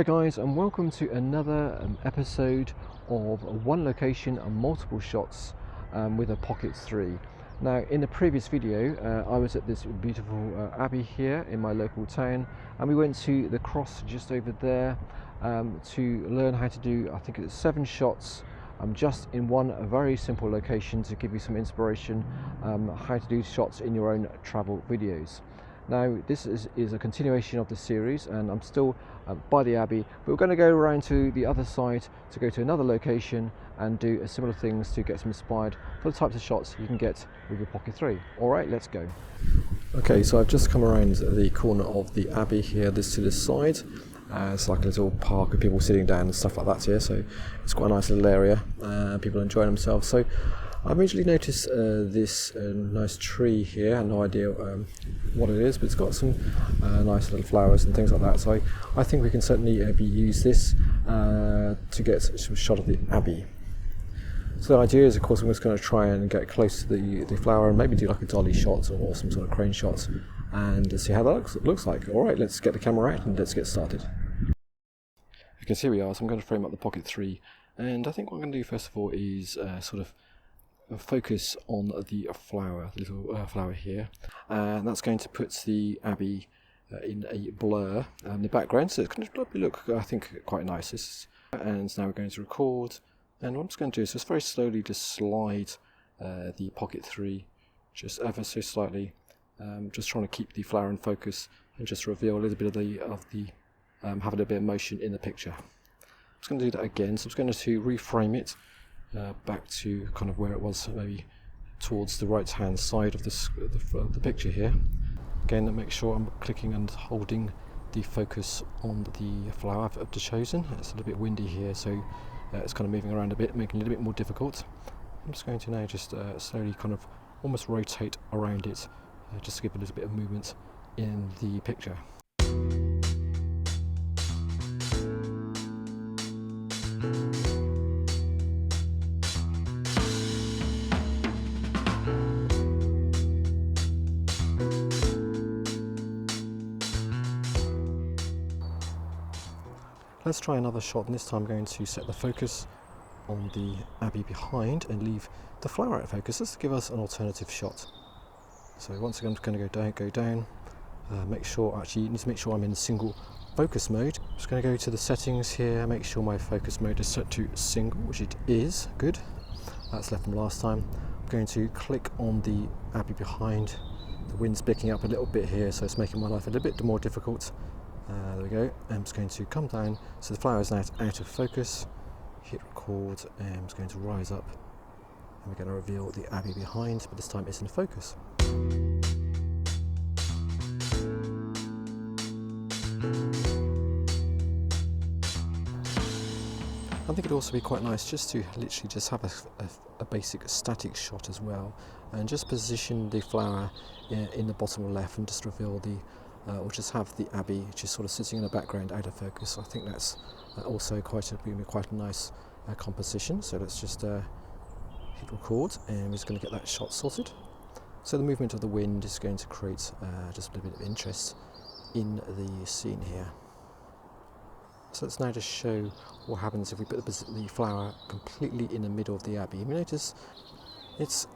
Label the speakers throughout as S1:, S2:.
S1: Hi guys, and welcome to another episode of One Location and Multiple Shots with a Pocket 3. Now, in the previous video I was at this beautiful abbey here in my local town, and we went to the cross just over there to learn how to do, I think it's 7 shots just in one very simple location, to give you some inspiration how to do shots in your own travel videos. Now, this is a continuation of the series, and I'm still by the Abbey, but we're going to go around to the other side to go to another location and do similar things to get some inspired for the types of shots you can get with your Pocket 3. Alright, let's go. Okay, so I've just come around the corner of the Abbey here, this to this side. It's like a little park of people sitting down and stuff like that here, so it's quite a nice little area. People enjoying themselves. So I've immediately noticed this nice tree here. I have no idea what it is, but it's got some nice little flowers and things like that. So I think we can certainly use this to get some shot of the Abbey. So the idea is, of course, I'm just going to try and get close to the flower and maybe do like a dolly shot or some sort of crane shot and see how that looks like. Alright, let's get the camera out and let's get started. You can see we are, so I'm going to frame up the Pocket 3, and I think what I'm going to do first of all is sort of focus on the flower, the little flower here, and that's going to put the Abbey in a blur in the background, so it's going to look, I think, quite nice. And now we're going to record, and what I'm just going to do is just very slowly just slide the Pocket 3 just ever so slightly, just trying to keep the flower in focus and just reveal a little bit of the having a bit of motion in the picture. I'm just going to do that again, so I'm just going to reframe it back to kind of where it was, maybe towards the right hand side of the picture here. Again, make sure I'm clicking and holding the focus on the flower I've chosen. It's a little bit windy here, so it's kind of moving around a bit, making it a little bit more difficult. I'm just going to now just slowly kind of almost rotate around it, just to give a little bit of movement in the picture. Let's try another shot, and this time I'm going to set the focus on the Abbey behind and leave the flower out of focus, just to give us an alternative shot. So once again, I'm just going to go down, make sure, actually you need to make sure I'm in single focus mode. I'm just going to go to the settings here, make sure my focus mode is set to single, which it is, good. That's left from last time. I'm going to click on the Abbey behind. The wind's picking up a little bit here, so it's making my life a little bit more difficult. There we go. I'm just going to come down, so the flower is now out of focus. Hit record, and I'm just going to rise up, and we're going to reveal the Abbey behind, but this time it's in focus. I think it'd also be quite nice just to literally just have a basic static shot as well, and just position the flower in the bottom left and just reveal or just have the Abbey just sort of sitting in the background out of focus. I think that's also quite a nice composition. So let's just hit record, and we're just going to get that shot sorted. So the movement of the wind is going to create just a little bit of interest in the scene here. So let's now just show what happens if we put the flower completely in the middle of the Abbey. You notice it's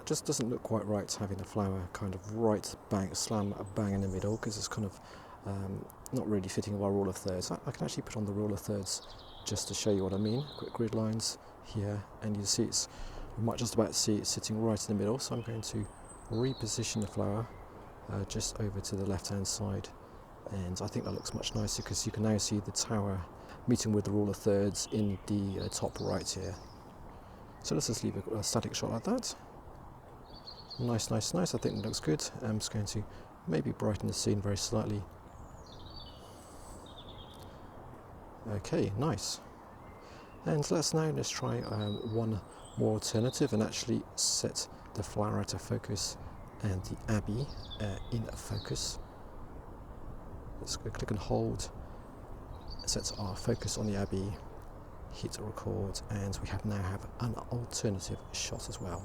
S1: just doesn't look quite right having the flower kind of right bang in the middle, because it's kind of not really fitting with our rule of thirds. I can actually put on the rule of thirds just to show you what I mean. Quick grid lines here, and you see we might just about see it sitting right in the middle. So I'm going to reposition the flower just over to the left hand side, and I think that looks much nicer because you can now see the tower meeting with the rule of thirds in the top right here. So let's just leave a static shot like that. Nice. I think that looks good. I'm just going to maybe brighten the scene very slightly. Okay, nice. And let's try one more alternative and actually set the flower out of focus and the Abbey in focus. Let's go click and hold. Set our focus on the Abbey. Hit record, and we now have an alternative shot as well.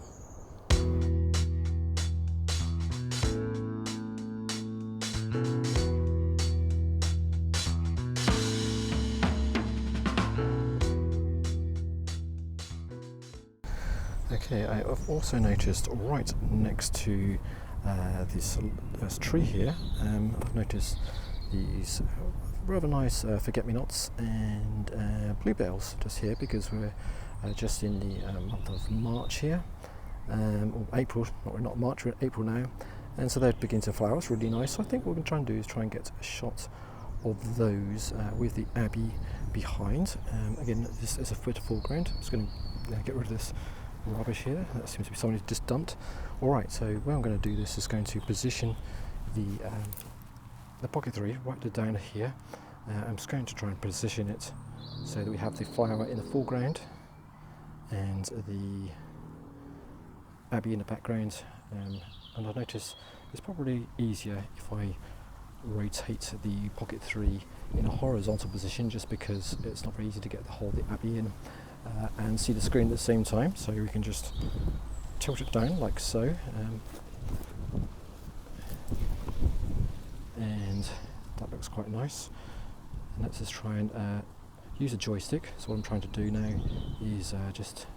S1: Okay, I've also noticed right next to this tree here, I've noticed these rather nice forget-me-nots and bluebells just here, because we're just in the month of March here, or April, not March, we're in April now, and so they're beginning to flower. It's really nice. So I think what we're going to try and do is try and get a shot of those with the abbey behind. Again, this is a foot of foreground. I'm just going to get rid of this rubbish here. That seems to be somebody just dumped. Alright, so where I'm going to do this is going to position the Pocket 3 right down here. I'm just going to try and position it so that we have the flower in the foreground and the abbey in the background. And I notice it's probably easier if I rotate the Pocket 3 in a horizontal position, just because it's not very easy to get the whole the abbey in and see the screen at the same time. So we can just tilt it down like so, and that looks quite nice. And let's just try and use a joystick. So what I'm trying to do now is just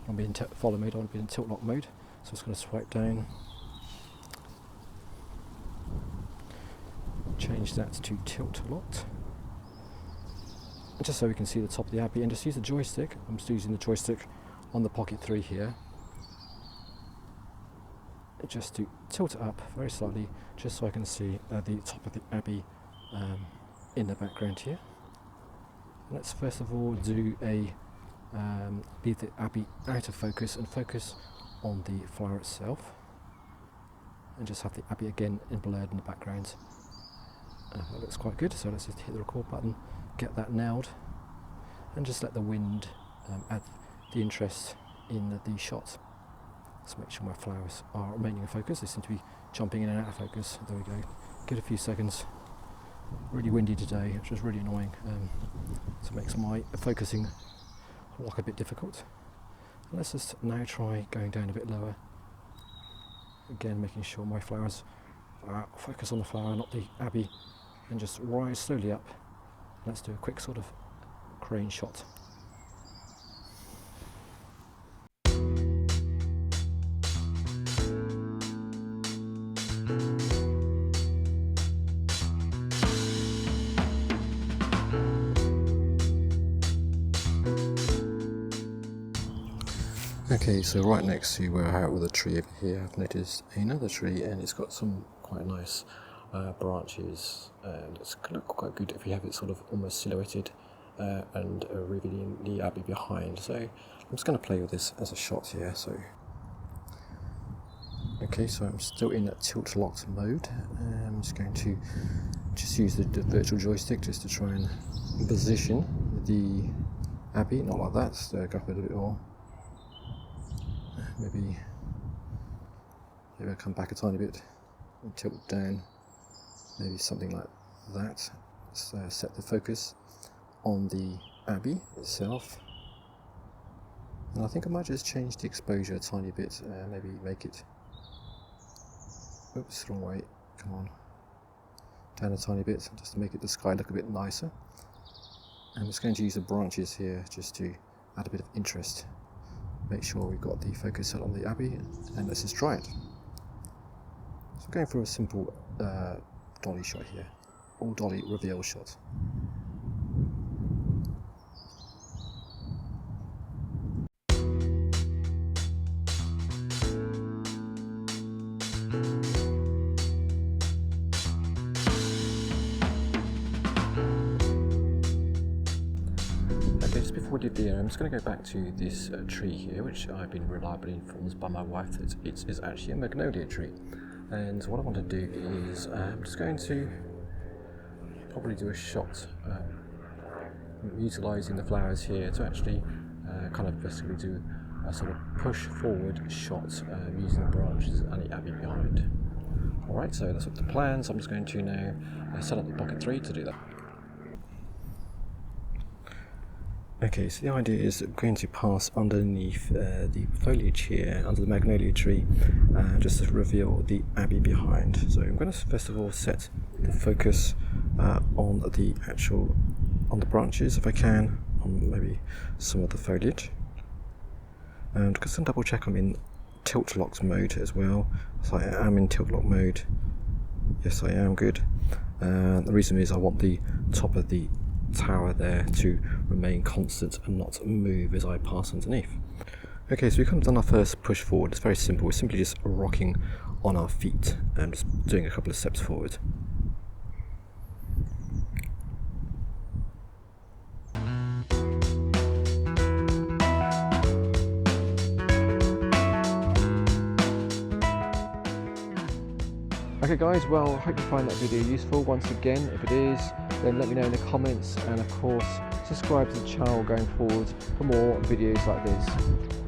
S1: I'll be in follow mode, I'll be in tilt lock mode. So it's going to swipe down, change that to tilt locked, just so we can see the top of the abbey, and just use the joystick. I'm just using the joystick on the Pocket 3 here, just to tilt it up very slightly, just so I can see the top of the abbey in the background here. Let's first of all do a leave the abbey out of focus and focus on the flower itself, and just have the abbey again blurred in the background. That looks quite good, so let's just hit the record button, get that nailed, and just let the wind add the interest in the shot. Let's make sure my flowers are remaining in focus. They seem to be jumping in and out of focus. There we go. Give it a few seconds. Really windy today, which is really annoying, so it makes my focusing look a bit difficult. And let's just now try going down a bit lower. Again, making sure my flowers focus on the flower, not the abbey, and just rise slowly up. Let's do a quick sort of crane shot. Okay, so right next to where I have the tree over here, I've noticed another tree, and it's got some quite nice branches, and it's going to look quite good if you have it sort of almost silhouetted and revealing the abbey behind. So I'm just going to play with this as a shot here. So okay, so I'm still in that tilt locked mode. I'm just going to use the virtual joystick just to try and position the abbey, not like that, so go up a little bit more. Maybe I'll come back a tiny bit and tilt it down, maybe something like that. So set the focus on the abbey itself, and I think I might just change the exposure a tiny bit, maybe make it, oops, wrong way, come on, down a tiny bit, just to make the sky look a bit nicer. I'm just going to use the branches here just to add a bit of interest. Make sure we've got the focus set on the abbey, and let's just try it. So going for a simple dolly shot here, all dolly reveal shot. Just before we leave the area, I'm just going to go back to this tree here, which I've been reliably informed by my wife that it is actually a magnolia tree. And what I want to do is I'm just going to probably do a shot utilising the flowers here to actually kind of basically do a sort of push forward shot using the branches and the abbey behind. Alright, so that's what the plan. So I'm just going to now set up the Pocket 3 to do that. Okay, so the idea is that we're going to pass underneath the foliage here, under the magnolia tree, just to reveal the abbey behind. So I'm going to first of all set the focus on the branches, if I can, on maybe some of the foliage. And just gonna double check I'm in tilt locked mode as well. So I am in tilt lock mode. Yes, I am good. The reason is I want the top of the tower there to remain constant and not move as I pass underneath. Okay, so we've kind of done our first push forward. It's very simple. We're simply just rocking on our feet and just doing a couple of steps forward. Okay guys, well, I hope you find that video useful. Once again, if it is, then let me know in the comments, and of course subscribe to the channel going forward for more videos like this.